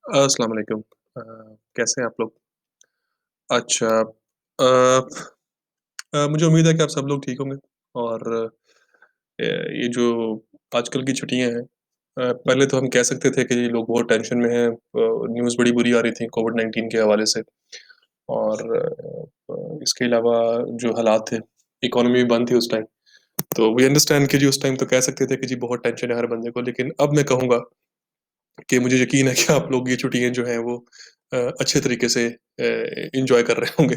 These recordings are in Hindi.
अस्सलाम वालेकुम। कैसे हैं आप लोग? अच्छा। अ मुझे उम्मीद है कि आप सब लोग ठीक होंगे और ये जो आजकल की छुट्टियाँ हैं, पहले तो हम कह सकते थे कि लोग बहुत टेंशन में हैं। न्यूज़ बड़ी बुरी आ रही थी कोविड-19 के हवाले से और इसके अलावा जो हालात थे, इकोनॉमी भी बंद थी उस टाइम। तो वी अंडरस्टैंड कि जी उस टाइम तो कह सकते थे कि जी बहुत टेंशन है हर बंदे को, लेकिन अब मैं कहूँगा कि मुझे यकीन है कि आप लोग ये छुट्टियाँ जो हैं वो अच्छे तरीके से एन्जॉय कर रहे होंगे।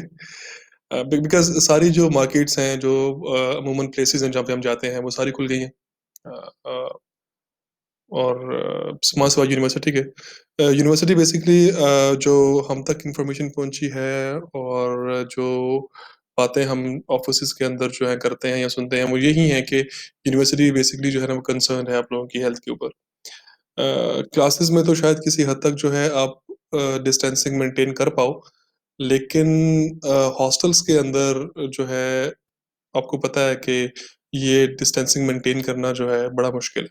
बिकॉज़ सारी जो मार्केट्स हैं, जो अमूमन प्लेसेस हैं जहाँ पे हम जाते हैं, वो सारी खुल गई हैं। अ अ, और समाज सेवा यूनिवर्सिटी के यूनिवर्सिटी बेसिकली जो हम तक इन्फॉर्मेशन पहुँची है और जो बातें हम ऑफ़िसेज़ के अंदर जो है करते हैं या सुनते हैं, वो यही है कि यूनिवर्सिटी बेसिकली जो है ना वो कंसर्न है आप लोगों की हेल्थ के ऊपर। क्लासेस में तो शायद किसी हद तक जो है आप डिस्टेंसिंग मेंटेन कर पाओ, लेकिन हॉस्टल्स के अंदर जो है आपको पता है कि ये डिस्टेंसिंग मेंटेन करना जो है बड़ा मुश्किल है।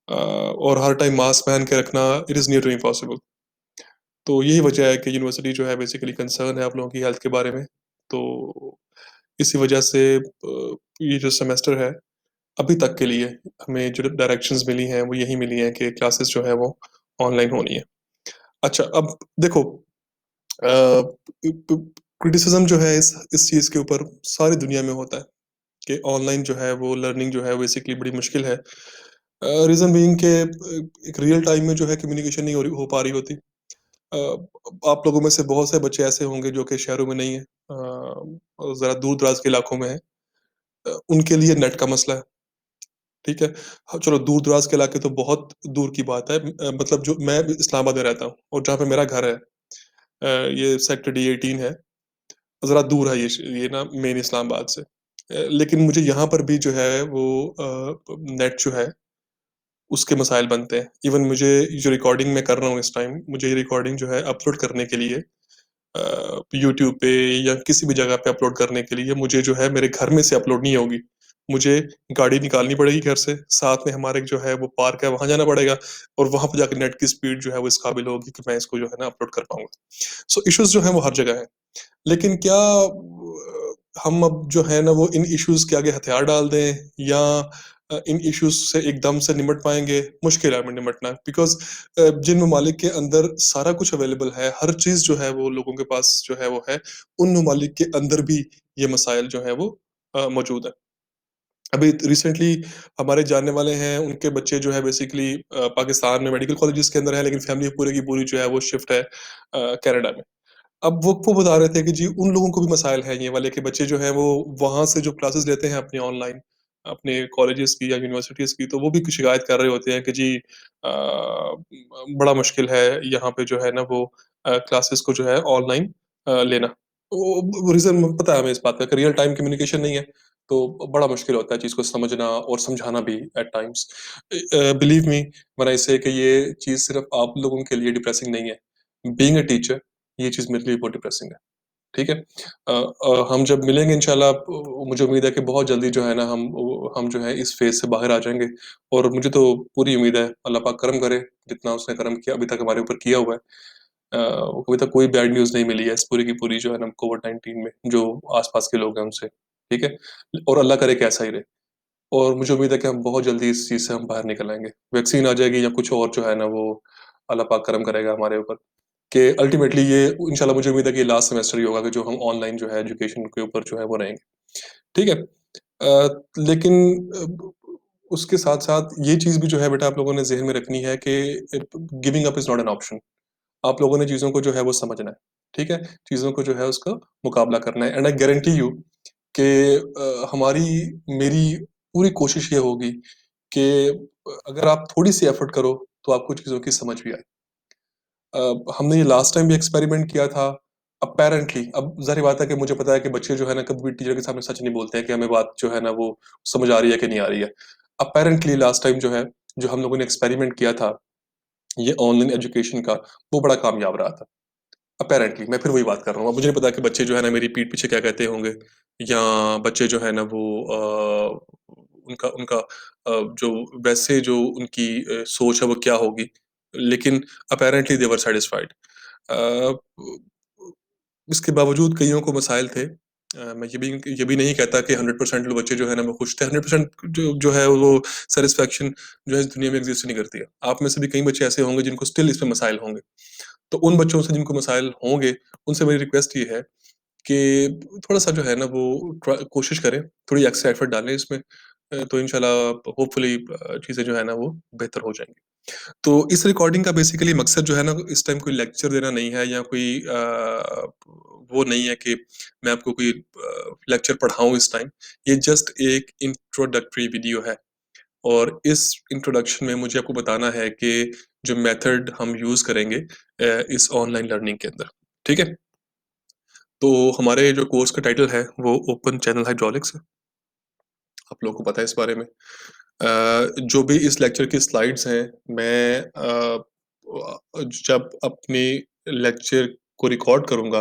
और हर टाइम मास्क पहन के रखना it is near to impossible. तो यही वजह है कि यूनिवर्सिटी जो है बेसिकली कंसर्न है आप लोगों की हेल्थ के बारे में। तो इसी वजह से ये जो सेमेस्टर है अभी तक के लिए हमें जो डायरेक्शंस मिली हैं वो यही मिली हैं कि क्लासेस जो है वो ऑनलाइन होनी है। अच्छा, अब देखो, क्रिटिसिज्म जो है इस चीज़ के ऊपर सारी दुनिया में होता है कि ऑनलाइन जो है वो लर्निंग जो है बेसिकली बड़ी मुश्किल है। रीज़न बीइंग के एक रियल टाइम में जो है कम्युनिकेशन नहीं हो पा रही होती। आप लोगों में से बहुत से बच्चे ऐसे होंगे जो कि शहरों में नहीं है, ज़रा दूर-दराज के इलाकों में हैं। उनके लिए नेट का मसला है, ठीक है? हाँ, चलो दूर-दराज के इलाके तो बहुत दूर की बात है। मतलब जो मैं इस्लामाबाद में रहता हूँ और जहाँ पे मेरा घर है, ये सेक्टर डी 18 है। ज़रा दूर है ये ना मेन इस्लामाबाद से। लेकिन मुझे यहाँ पर भी जो है वो नेट जो है उसके मसाइल बनते हैं। इवन मुझे जो रिकॉर्डिंग मैं कर रहा हूँ इस टाइम, मुझे ये रिकॉर्डिंग जो है अपलोड करने के लिए यूट्यूब पे या किसी भी जगह पे अपलोड करने के लिए मुझे जो है मेरे घर में से अपलोड नहीं होगी। मुझे गाड़ी निकालनी पड़ेगी घर से, साथ में हमारे एक जो है वो पार्क है वहाँ जाना पड़ेगा और वहाँ पे जाके नेट की स्पीड जो है वो इस काबिल होगी कि मैं इसको जो है ना अपलोड कर पाऊँगा। सो इश्यूज़ जो हैं वो हर जगह हैं। लेकिन क्या हम अब जो है ना वो इन इश्यूज़ के आगे हथियार डाल दें या इन इश्यूज़ से एकदम से निपट पाएँगे? मुश्किल है निपटना, बिकॉज़ जिन ममालिक के अंदर सारा कुछ अवेलेबल है, हर चीज़ जो है वो लोगों के पास जो है वो है, उन ममालिक के अंदर भी ये मसाइल जो हैं वो मौजूद हैं। अभी रिसेंटली हमारे जानने वाले हैं, उनके बच्चे जो है बेसिकली पाकिस्तान में मेडिकल कॉलेजेस के अंदर हैं, लेकिन फैमिली पूरे की पूरी जो है वो शिफ्ट है कनाडा में। अब वो बता रहे थे कि जी उन लोगों को भी मसाइल हैं ये वाले कि बच्चे जो हैं वो वहाँ से जो क्लासेस लेते हैं अपनी ऑनलाइन, अपने कॉलेजेस की या यूनिवर्सिटीज़ की, तो वो भी शिकायत कर रहे होते हैं कि जी बड़ा मुश्किल है यहाँ पे जो है ना वो क्लासेस को जो है ऑनलाइन लेना। वो रीज़न पता है हमें इस बात का कि रियल टाइम कम्युनिकेशन नहीं है, तो बड़ा मुश्किल होता है चीज़ को समझना और समझाना भी at times. Believe me when I say कि ये चीज़ सिर्फ़ आप लोगों के लिए डिप्रेसिंग नहीं है। बीइंग अ टीचर ये चीज़ मेरे लिए बहुत डिप्रेसिंग है, ठीक है? हम जब मिलेंगे इंशाल्लाह, मुझे उम्मीद है कि बहुत जल्दी जो है ना हम जो है इस फ़ेज़ से बाहर आ जाएँगे और मुझे तो पूरी उम्मीद है, अल्लाह पाक करम करे, जितना उसने करम किया अभी तक हमारे ऊपर किया हुआ है। अभी तक कोई बैड न्यूज़ नहीं मिली है इस पूरी की पूरी जो है ना कोविड-19 में, जो आस-पास के लोग हैं उनसे, ठीक है? और अल्लाह करे कि ऐसा ही रहे और मुझे उम्मीद है कि हम बहुत जल्दी इस चीज़ से हम बाहर निकल आएँगे। वैक्सीन आ जाएगी या कुछ और जो है ना वो अल्लाह पाक करम करेगा हमारे ऊपर। कि अल्टीमेटली ये इंशाल्लाह मुझे उम्मीद है कि ये लास्ट सेमेस्टर ही होगा कि जो हम ऑनलाइन जो है एजुकेशन के ऊपर जो है वो रहेंगे, ठीक है? लेकिन उसके साथ-साथ ये चीज़ भी जो है बेटा आप लोगों ने ज़हन में रखनी है कि giving up is not an option. आप लोगों ने चीज़ों को जो है वो समझना है, ठीक है? चीज़ों को जो है उसका मुकाबला करना है एंड आई गारंटी यू कि हमारी मेरी पूरी कोशिश ये होगी कि अगर आप थोड़ी-सी एफर्ट करो, तो आपको चीज़ों की समझ भी आए। हमने ये लास्ट टाइम भी एक्सपेरिमेंट किया था। अपैरेंटली अब ज़ाहिर बात है कि मुझे पता है कि बच्चे जो है ना कभी भी टीचर के सामने सच नहीं बोलते हैं कि हमें बात जो है ना वो समझ आ रही है कि नहीं आ रही है। अपैरेंटली लास्ट टाइम जो है, जो हम लोगों ने एक्सपेरिमेंट किया था, ये ऑनलाइन एजुकेशन का, वो बड़ा कामयाब रहा था। अपैरेंटली मैं फिर वही बात कर रहा हूँ। अब मुझे नहीं पता कि बच्चे जो है ना मेरी पीठ पीछे क्या कहते होंगे या बच्चे जो है ना वो उनका उनका जो वैसे जो उनकी सोच है वो क्या होगी? लेकिन अपैरेंटली दे वर सैटिस्फाइड। अ, इसके बावजूद कइयों को मसाइल थे। मैं ये भी नहीं कहता कि 100% लोग बच्चे जो है ना वो खुश थे। 100% जो है वो सैटिस्फैक्शन जो है इस दुनिया में एग्ज़िस्ट नहीं करती है। आप में से भी कई बच्चे ऐसे होंगे जिनको स्टिल इसमें मसाइल होंगे। तो उन बच्चों से जिनको मसाइल होंगे, उनसे मेरी रिक्वेस्ट ये है कि थोड़ा-सा जो है ना वो कोशिश करें, थोड़ी एक्स्ट्रा एफर्ट डालें इसमें। तो इंशाल्लाह होपफुली चीज़ें जो है ना वो बेहतर हो जाएँगी। तो इस रिकॉर्डिंग का बेसिकली मकसद जो है ना इस टाइम कोई लेक्चर देना नहीं है या कोई वो नहीं है कि मैं आपको कोई लेक्चर पढ़ाऊँ इस टाइम। ये जस्ट एक इंट्रोडक्टरी वीडियो है और इस इंट्रोडक्शन में मुझे आपको बताना है कि जो मेथड हम यूज़ करेंगे इस ऑनलाइन लर्निंग के अंदर, ठीक है? तो हमारे जो कोर्स का टाइटल है वो ओपन चैनल हाइड्रोलिक्स है। आप लोगों को पता है इस बारे में। जो भी इस लेक्चर की स्लाइड्स हैं, मैं जब अपने लेक्चर को रिकॉर्ड करूँगा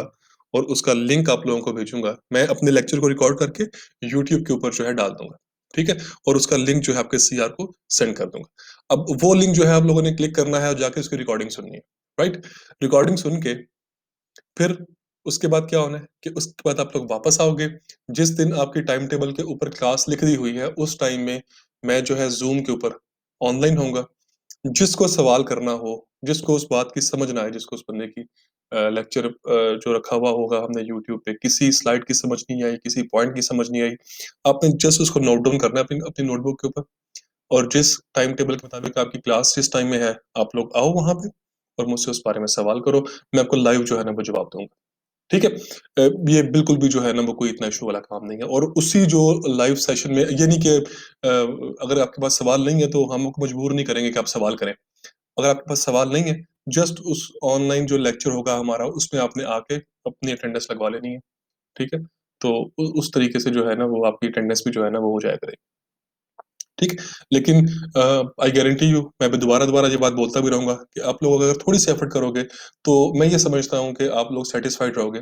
और उसका लिंक आप लोगों को भेजूँगा, मैं अपने लेक्चर को रिकॉर्ड करके यूट्यूब के ऊपर जो है डाल दूँगा, ठीक है? और उसका लिंक जो है आपके सीआर को सेंड कर दूँगा। अब वो लिंक जो है आप लोगों ने क्लिक करना है और जाके उसकी रिकॉर्डिंग सुननी है, राइट? रिकॉर्डिंग सुन के फिर उसके बाद क्या होना है कि उसके बाद आप लोग वापस आओगे। जिस दिन आपकी टाइम टेबल के ऊपर क्लास लिख दी हुई है, उस टाइम में मैं जो है ज़ूम के ऊपर ऑनलाइन होऊँगा। जिसको सवाल करना हो, जिसको उस बात की समझ ना आए, जिसको उस बंदे की लेक्चर जो रखा हुआ होगा हमने यूट्यूब पे, किसी स्लाइड की समझ नहीं आई, किसी पॉइंट की समझ नहीं आई, आपने जस्ट उसको नोट डाउन करना है अपनी अपनी नोटबुक के ऊपर और जिस टाइम टेबल के मुताबिक आपकी क्लास जिस टाइम में है, आप लोग आओ वहाँ पे और मुझसे उस बारे में सवाल करो। मैं आपको लाइव जो है ना वो जवाब दूँगा। ठीक है? ये बिल्कुल भी जो है ना वो कोई इतना इश्यू वाला काम नहीं है और उसी जो लाइव सेशन में ये नहीं कि अगर आपके पास सवाल नहीं है तो हम आपको मजबूर नहीं करेंगे कि आप सवाल करें। अगर आपके पास सवाल नहीं है, जस्ट उस ऑनलाइन जो लेक्चर होगा हमारा उसमें आपने आके अपनी अटेंडेंस लगवा लेनी है, ठीक है? तो उस तरीके से जो है ना वो आपकी अटेंडेंस भी जो है ना वो हो जाया करेगी। ठीक है? लेकिन आई गारंटी यू मैं भी दोबारा-दोबारा ये बात बोलता भी रहूँगा कि आप लोग अगर थोड़ी-सी एफर्ट करोगे, तो मैं ये समझता हूँ कि आप लोग सैटिस्फाइड रहोगे।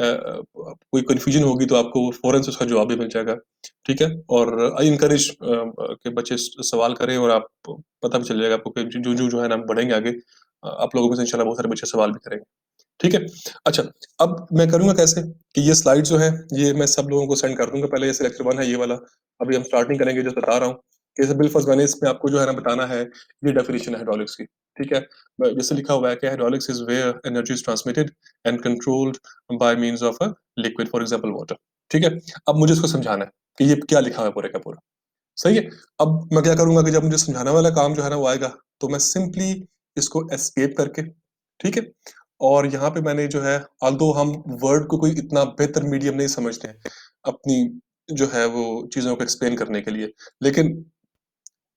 कोई कन्फ्यूजन होगी तो आपको फ़ौरन से उसका जवाब भी मिल जाएगा, ठीक है? और आई एनकरेज कि बच्चे सवाल करें और आप पता भी चल जाएगा आपको कि जो जो है ना बढ़ेंगे आगे आप लोगों में से इंशाल्लाह बहुत सारे बच्चे सवाल भी करेंगे, ठीक है? अच्छा, अब मैं करूँगा कैसे कि ये स्लाइड जो है, ये मैं सब लोगों को सेंड कर दूँगा। पहले जैसे लेक्चर 1 है ये वाला, अभी हम स्टार्टिंग करेंगे जो बता रहा हूँ। जैसे बिल-फर्ज़ मैंने इसमें आपको जो है ना बताना है, ये डेफिनिशन है हाइड्रोलिक्स की, ठीक है? जैसे लिखा हुआ है कि hydraulics is where energy is transmitted and controlled by means of a liquid for example water, ठीक है? अब मुझे इसको समझाना है कि ये क्या लिखा हुआ है पूरे का पूरा, सही है? अब मैं क्या करूँगा कि जब मुझे समझाने वाला काम जो है ना वो आएगा, तो मैं सिंपली इसको एस्केप करके, ठीक है? और यहाँ पे मैंने जो है ऑल्दो हम वर्ड को कोई इतना बेहतर मीडियम नहीं समझते हैं, अपनी जो है वो चीज़ों को एक्सप्लेन करने के लिए। लेकिन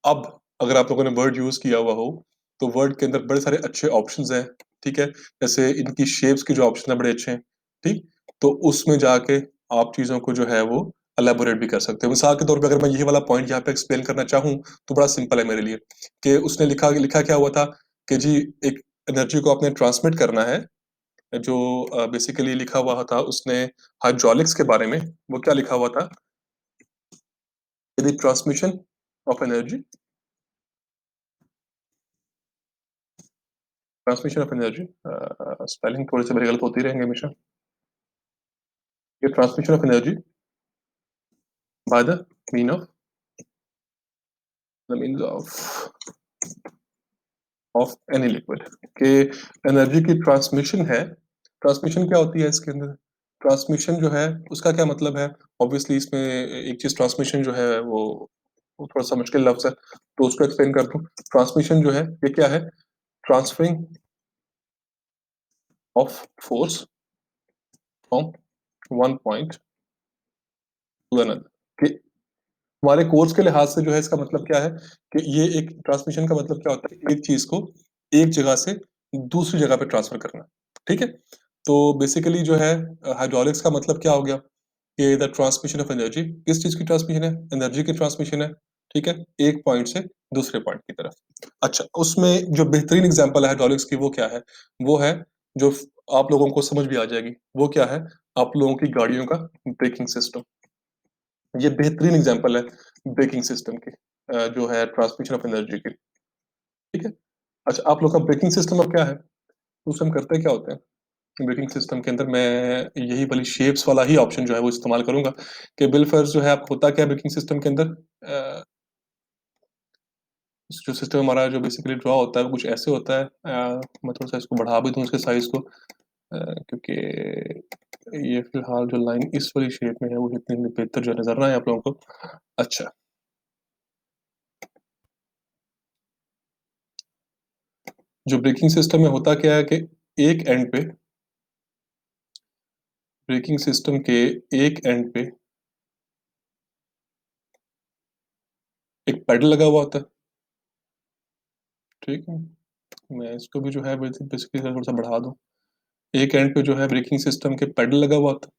अब अगर आप लोगों ने वर्ड यूज़ किया हुआ हो, तो वर्ड के अंदर बड़े सारे अच्छे ऑप्शंस हैं, ठीक है? जैसे इनकी शेप्स के जो ऑप्शन हैं बड़े अच्छे हैं, ठीक? तो उसमें जाके आप चीज़ों को जो है वो एलैबोरेट भी कर सकते हो। मिसाल के तौर पे अगर मैं ये वाला पॉइंट यहाँ पे एक्सप्लेन करना चाहूँ, तो बड़ा सिंपल है मेरे लिए कि उसने लिखा लिखा क्या हुआ था कि जी एक एनर्जी को आपने ट्रांसमिट करना है, जो बेसिकली लिखा हुआ था उसने हाइड्रोलिक्स के बारे में, वो क्या लिखा हुआ था? यदि transmission of energy transmission of energy spelling थोड़े-से मेरे गलत होते ही रहेंगे हमेशा। ये transmission of energy by the mean of the means of any liquid कि एनर्जी की ट्रांसमिशन है। ट्रांसमिशन क्या होती है इसके अंदर? ट्रांसमिशन जो है उसका क्या मतलब है? ऑब्वियसली इसमें एक चीज़ ट्रांसमिशन जो है वो थोड़ा-सा मुश्किल लफ्ज़ है, तो उसको एक्सप्लेन कर दूँ। ट्रांसमिशन जो है ये क्या है? Transferring of force from one point two another कि हमारे कोर्स के लिहाज से जो है इसका मतलब क्या है कि ये एक ट्रांसमिशन का मतलब क्या होता है एक चीज को एक जगह से दूसरी जगह पे ट्रांसफर करना, ठीक है? तो बेसिकली जो है हाइड्रोलिक्स का मतलब क्या हो गया कि द ट्रांसमिशन ऑफ एनर्जी, किस चीज की ट्रांसमिशन है? एनर्जी की ट्रांसमिशन है, ठीक है? एक पॉइंट से दूसरे पॉइंट की तरफ। अच्छा, उसमें जो बेहतरीन एग्जांपल है हाइड्रोलिक्स की वो क्या है? वो है जो आप लोगों को समझ भी आ जाएगी, वो क्या है? आप लोगों की गाड़ियों का ब्रेकिंग सिस्टम। ये बेहतरीन एग्जांपल है ब्रेकिंग सिस्टम की जो है ट्रांसमिशन ऑफ एनर्जी की, ठीक है? अच्छा, आप लोग का ब्रेकिंग सिस्टम अब क्या है? उस टाइम करते क्या होते हैं? ब्रेकिंग सिस्टम के अंदर मैं यही वाली शेप्स वाला ही ऑप्शन जो है वो इस्तेमाल करूँगा कि बिल फर्स्ट जो है आप होता क्या है ब्रेकिंग सिस्टम के अंदर जो सिस्टम हमारा जो बेसिकली ड्रा होता है वो कुछ ऐसे होता है। मैं थोड़ा-सा इसको बढ़ा भी दूँ इसके साइज़ को क्योंकि ये फ़िलहाल जो लाइन इस वाली शेप में है वो इतनी बेहतर जो नज़र ना आए आप लोगों को। अच्छा, जो ब्रेकिंग सिस्टम में होता क्या है कि एक एंड पे ब्रेकिंग सिस्टम के एक एंड पे एक पैडल लगा हुआ होता है, ठीक है? मैं इसको भी जो है बेसिकली थोड़ा-सा बढ़ा दूँ। एक एंड पे जो है ब्रेकिंग सिस्टम के पैडल लगा हुआ होता है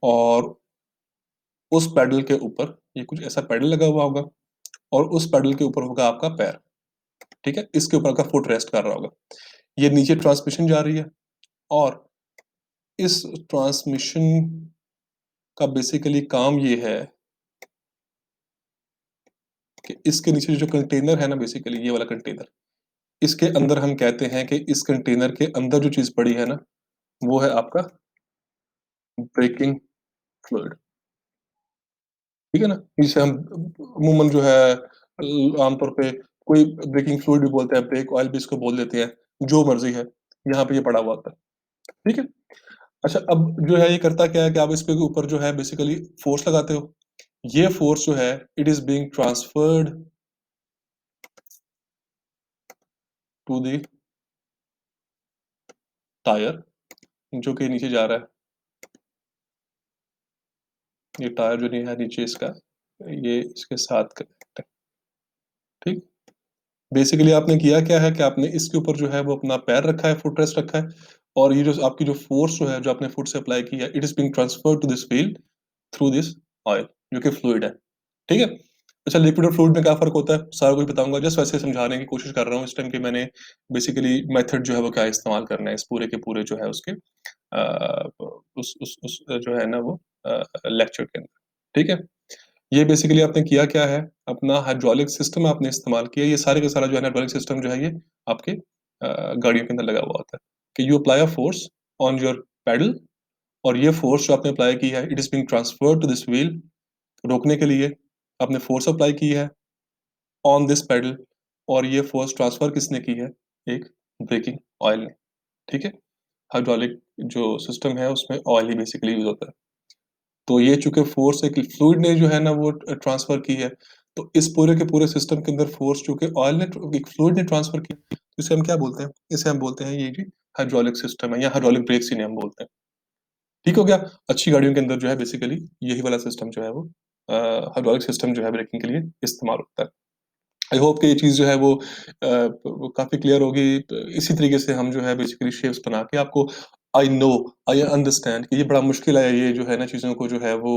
और उस पैडल के ऊपर ये कुछ ऐसा पैडल लगा हुआ होगा और उस पैडल के ऊपर होगा आपका पैर, ठीक है? इसके ऊपर आपका फुट रेस्ट कर रहा होगा। ये नीचे ट्रांसमिशन जा रही है और इस ट्रांसमिशन का बेसिकली काम ये है कि इसके नीचे जो कंटेनर है ना बेसिकली ये वाला कंटेनर, इसके अंदर हम कहते हैं कि इस कंटेनर के अंदर जो चीज़ पड़ी है ना, वो है आपका ब्रेकिंग फ्लूइड, ठीक है ना? जिसे हम अमूमन जो है आमतौर पे कोई ब्रेकिंग फ्लूइड भी बोलते हैं, ब्रेक ऑयल भी इसको बोल देते हैं, जो मर्ज़ी है, यहाँ पे ये पड़ा हुआ होता है, ठीक है? अच्छा अब जो है ये करता क्या है कि आप इसके ऊपर जो है बेसिकली फ़ोर्स लगाते हो। ये फ़ोर्स जो है it is being transferred to the tyre जो कि नीचे जा रहा है। ये टायर जो नहीं है नीचे इसका, ये इसके साथ कनेक्ट है, ठीक? बेसिकली आपने किया क्या है कि आपने इसके ऊपर जो है वो अपना पैर रखा है, फुट रेस्ट रखा है और ये जो आपकी जो फ़ोर्स जो है, जो आपने फुट से अप्लाई की है, it is being transferred to this wheel through this oil जो कि फ्लूइड है, ठीक है? अच्छा लिक्विड और फ्लूइड में क्या फ़र्क होता है? सारा कुछ बताऊँगा, जस्ट वैसे समझाने की कोशिश कर रहा हूँ इस टाइम कि मैंने बेसिकली मेथड जो है वो क्या इस्तेमाल करना है, इस पूरे के पूरे जो है उसके उस जो है ना वो लेक्चर के अंदर, ठीक है? ये बेसिकली आपने किया क्या है, अपना हाइड्रोलिक सिस्टम आपने इस्तेमाल किया, ये सारे का सारा जो है हाइड्रोलिक सिस्टम जो है ये आपके गाड़ियों के अंदर लगा हुआ होता है, कि you apply a force on your pedal और ये फोर्स जो आपने अप्लाई की है, it is being transferred to this wheel रोकने के लिए आपने फोर्स अप्लाई की है ऑन दिस पैडल और ये फोर्स ट्रांसफर किसने की है? एक ब्रेकिंग ऑयल ने, ठीक है? हाइड्रोलिक जो सिस्टम है उसमें ऑयल ही बेसिकली यूज़ होता है। तो ये चूँकि फ़ोर्स एक फ्लूइड ने जो है ना वो ट्रांसफ़र की है, तो इस पूरे के पूरे सिस्टम के अंदर फ़ोर्स चूँकि ऑयल ने एक फ्लूइड ने ट्रांसफ़र की, तो इसे हम क्या बोलते हैं? इसे हम बोलते हैं ये जी हाइड्रोलिक सिस्टम है या हाइड्रोलिक ब्रेक्स इन्हें हम बोलते हैं। ठीक हो गया? अच्छी गाड़ियों के अंदर जो है बेसिकली यही वाला सिस्टम जो है वो हाइड्रोलिक सिस्टम जो है ब्रेकिंग के लिए इस्तेमाल होता है। आई होप कि ये चीज़ जो है वो काफ़ी क्लियर होगी। तो इसी तरीके से हम जो है बेसिकली शेप्स बना के आपको आई नो, आई अंडरस्टैंड कि ये बड़ा मुश्किल है ये जो है ना चीज़ों को जो है वो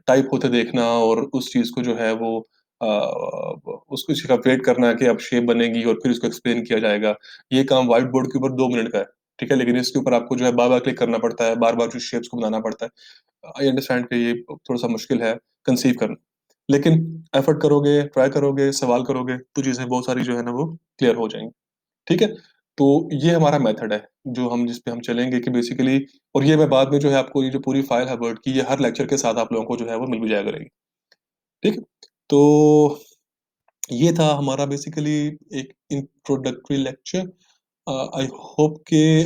टाइप होते देखना और उस चीज़ को जो है वो उसको चीज़ का वेट करना है कि अब शेप बनेगी और फिर उसको एक्सप्लेन किया जाएगा। ये काम व्हाइट बोर्ड के ऊपर 2 मिनट का है, ठीक है? लेकिन इसके ऊपर आपको जो है बार-बार क्लिक करना पड़ता है, बार-बार जो शेप्स को बनाना पड़ता है। आई अंडरस्टैंड कि ये थोड़ा-सा मुश्किल है कंसीव करना। लेकिन एफर्ट करोगे, ट्राई करोगे, सवाल करोगे, तो चीज़ें बहुत सारी जो है ना वो क्लियर हो जाएँगी, ठीक है? तो ये हमारा मेथड है, जो हम जिस पे हम चलेंगे कि बेसिकली और ये मैं बाद में जो है आपको ये जो पूरी फ़ाइल है वर्ड की, ये हर लेक्चर के साथ आप लोगों को जो है वो मिल भी जाया करेगी, ठीक है? तो ये था हमारा बेसिकली एक इंट्रोडक्टरी लेक्चर। आई होप कि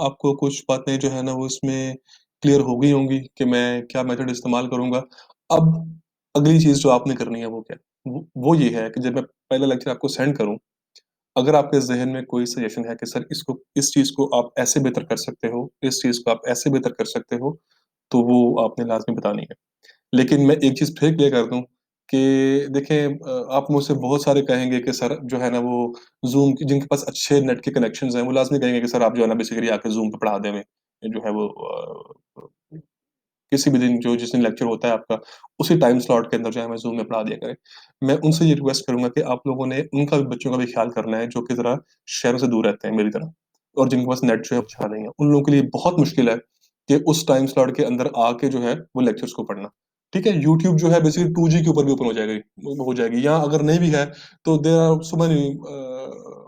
आपको कुछ बातें जो है ना वो इसमें क्लियर हो गई होंगी कि मैं क्या मेथड इस्तेमाल करूँगा। अब अगली चीज़ जो आपने करनी है वो क्या? वो ये है कि जब मैं पहला लेक्चर आपको सेंड करूँ, अगर आपके ज़हन में कोई सजेशन है कि सर इसको इस चीज़ को आप ऐसे बेहतर कर सकते हो, इस चीज़ को आप ऐसे बेहतर कर सकते हो, तो वो आपने लाज़मी बतानी है। लेकिन मैं एक चीज़ फिर क्लियर कर दूँ कि देखें आप मुझसे बहुत सारे कहेंगे कि सर जो है ना वो ज़ूम की जिनके पास अच्छे नेट के कनेक्शंस हैं, वो लाज़मी कहेंगे कि सर आप जो है ना बेसिकली आके ज़ूम पे पढ़ा दें हमें। जो है वो किसी भी दिन जो जिस दिन लेक्चर होता है आपका, उसी टाइम स्लॉट के अंदर जो है हमें ज़ूम में पढ़ा दिया करें। मैं उनसे ये रिक्वेस्ट करूँगा कि आप लोगों ने उनका भी बच्चों का भी ख़्याल करना है जो कि ज़रा शहरों से दूर रहते हैं मेरी तरह और जिनके पास नेट जो है अच्छा नहीं है। उन लोगों के लिए बहुत मुश्किल है कि उस टाइम स्लॉट के अंदर आके जो है वो लेक्चर्स को पढ़ना। ठीक है? यूट्यूब जो है बेसिकली 2G के ऊपर भी ओपन हो जाएगी या अगर नहीं भी है तो there are so many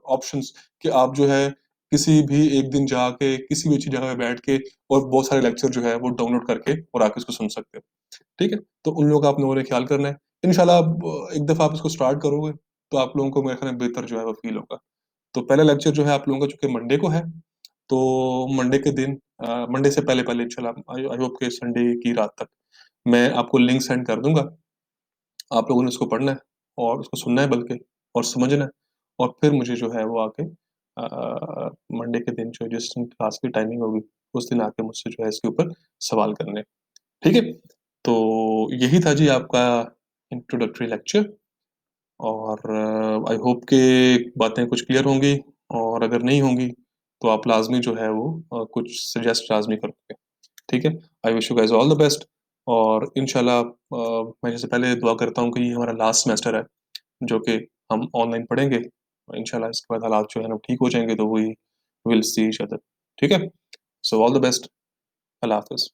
options कि आप जो है किसी भी एक दिन जाके किसी भी अच्छी जगह पे बैठ के और बहुत सारे लेक्चर जो है वो डाउनलोड करके और आके उसको सुन सकते हो। ठीक है? तो उन लोगों का आप लोगों ने ख्याल करना है। इंशाल्लाह आप एक दफ़ा आप इसको स्टार्ट करोगे तो आप लोगों को मेरे ख्याल में बेहतर जो है वो फ़ील होगा। तो पहला लेक्चर जो है आप लोगों का चूँकि मंडे को है, तो मंडे के दिन मंडे से पहले-पहले इंशाल्लाह आई आई होप कि संडे की रात तक मैं आपको लिंक सेंड कर दूँगा। आप लोगों ने उसको पढ़ना है और उसको सुनना है बल्कि और समझना है और फिर मुझे जो है वो आके मंडे के दिन जो जिस दिन क्लास की टाइमिंग होगी, उस दिन आके मुझसे जो है इसके ऊपर सवाल करने हैं। ठीक है? तो यही था जी आपका इंट्रोडक्टरी लेक्चर और आई होप कि बातें कुछ क्लियर होंगी और अगर नहीं होंगी, तो आप लाज़मी जो है वो कुछ सजेस्ट लाज़मी करोगे। ठीक है? I wish you guys all the best और इंशाल्लाह मैं जैसे पहले दुआ करता हूँ कि ये हमारा लास्ट सेमेस्टर है, जो कि हम ऑनलाइन पढ़ेंगे। इंशाल्लाह इसके बाद हालात जो है ना ठीक हो जाएँगे तो we will see each other. ठीक है? So all the best. अल्लाह हाफ़िज़।